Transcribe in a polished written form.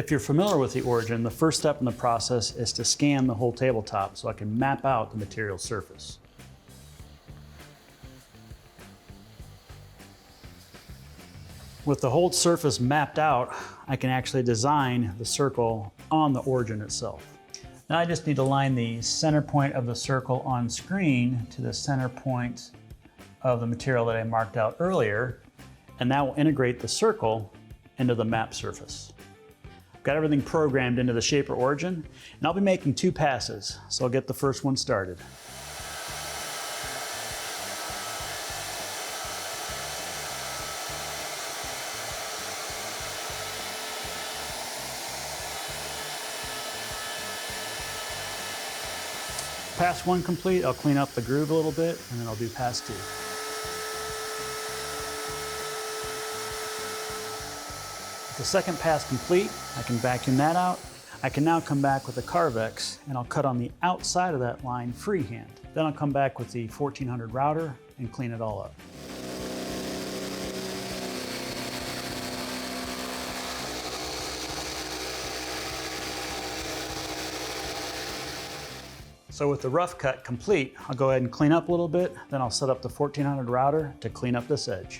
If you're familiar with the origin, the first step in the process is to scan the whole tabletop so I can map out the material surface. With the whole surface mapped out, I can actually design the circle on the origin itself. Now I just need to line the center point of the circle on screen to the center point of the material that I marked out earlier, and that will integrate the circle into the map surface. I've got everything programmed into the shaper origin, and I'll be making 2 passes, so I'll get the first one started. Pass 1 complete, I'll clean up the groove a little bit, and then I'll do pass 2. With the second pass complete, I can vacuum that out. I can now come back with the Carvex, and I'll cut on the outside of that line freehand. Then I'll come back with the 1400 router and clean it all up. So with the rough cut complete, I'll go ahead and clean up a little bit, then I'll set up the 1400 router to clean up this edge.